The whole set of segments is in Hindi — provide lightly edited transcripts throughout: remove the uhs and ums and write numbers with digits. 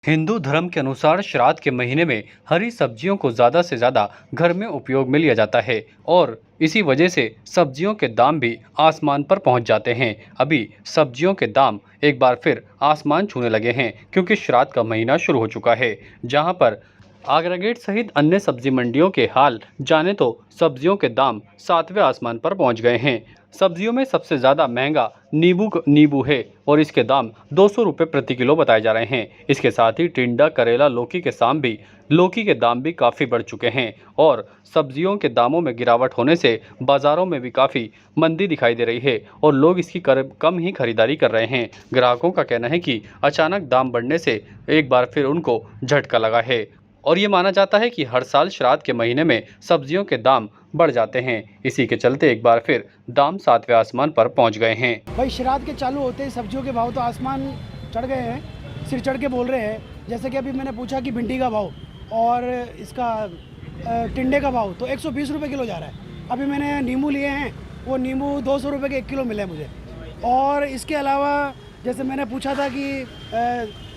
हिंदू धर्म के अनुसार श्राद्ध के महीने में हरी सब्जियों को ज़्यादा से ज़्यादा घर में उपयोग में लिया जाता है और इसी वजह से सब्जियों के दाम भी आसमान पर पहुंच जाते हैं। अभी सब्जियों के दाम एक बार फिर आसमान छूने लगे हैं क्योंकि श्राद्ध का महीना शुरू हो चुका है, जहां पर आगरा गेट सहित अन्य सब्जी मंडियों के हाल जाने तो सब्जियों के दाम सातवें आसमान पर पहुंच गए हैं। सब्जियों में सबसे ज़्यादा महंगा नींबू है और इसके दाम 200 रुपये प्रति किलो बताए जा रहे हैं। इसके साथ ही टिंडा, करेला, लौकी के दाम भी काफ़ी बढ़ चुके हैं और सब्जियों के दामों में गिरावट होने से बाज़ारों में भी काफ़ी मंदी दिखाई दे रही है और लोग इसकी कम ही खरीदारी कर रहे हैं। ग्राहकों का कहना है कि अचानक दाम बढ़ने से एक बार फिर उनको झटका लगा है और ये माना जाता है कि हर साल श्राद्ध के महीने में सब्जियों के दाम बढ़ जाते हैं। इसी के चलते एक बार फिर दाम सातवें आसमान पर पहुंच गए हैं। भाई श्राद्ध के चालू होते ही सब्जियों के भाव तो आसमान चढ़ गए हैं, सिर चढ़ के बोल रहे हैं। जैसे कि अभी मैंने पूछा कि भिंडी का भाव और इसका टिंडे का भाव तो 120 रुपये किलो जा रहा है। अभी मैंने नींबू लिए हैं, वो नींबू 200 रुपये के 1 किलो मिले मुझे। और इसके अलावा जैसे मैंने पूछा था कि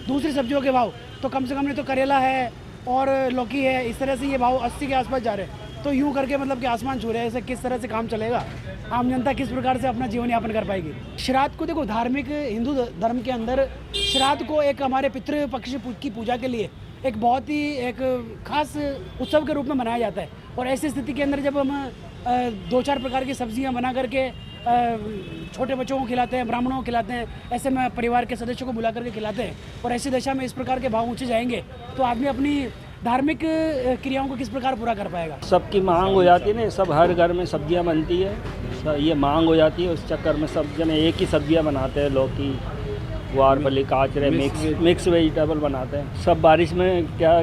दूसरी सब्जियों के भाव तो कम से कम नहीं तो करेला है और लौकी है, इस तरह से ये भाव 80 के आसपास जा रहे हैं। तो यूँ करके मतलब कि आसमान छू रहे हैं। ऐसे किस तरह से काम चलेगा, आम जनता किस प्रकार से अपना जीवन यापन कर पाएगी। श्राद्ध को देखो, धार्मिक हिंदू धर्म के अंदर श्राद्ध को एक हमारे पितृ पक्ष की पूजा के लिए एक बहुत ही एक खास उत्सव के रूप में मनाया जाता है। और ऐसी स्थिति के अंदर जब हम 2-4 प्रकार की सब्जियां बना करके छोटे बच्चों को खिलाते हैं, ब्राह्मणों को खिलाते हैं, ऐसे में परिवार के सदस्यों को बुला करके खिलाते हैं और ऐसी दशा में इस प्रकार के भाव ऊँचे जाएंगे तो आदमी अपनी धार्मिक क्रियाओं को किस प्रकार पूरा कर पाएगा। सबकी मांग हो जाती है ना, सब हर घर में सब्जियां बनती है, ये मांग हो जाती है। उस चक्कर में सब जने एक ही सब्जियां बनाते हैं, लौकी, ग्वारफली, काचरे, मिक्स वेजिटेबल बनाते हैं। सब बारिश में क्या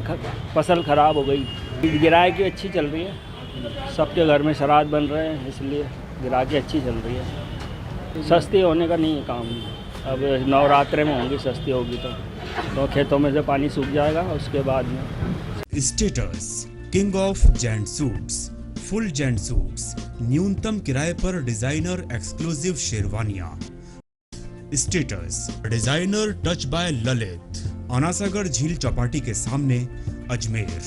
फसल ख़राब हो गई। गिराकी अच्छी चल रही है, सबके घर में श्राद्ध बन रहे हैं, इसलिए गिराकी अच्छी चल रही है। सस्ती होने का नहीं है काम, अब नवरात्रे में होंगी, सस्ती होगी तो खेतों में से पानी सूख जाएगा। उसके बाद में status king of gent suits, full gent suits, न्यूनतम किराए पर डिजाइनर एक्सक्लूसिव शेरवानियां। Status designer touch by Lalit, Anasagar झील चौपाटी के सामने, अजमेर।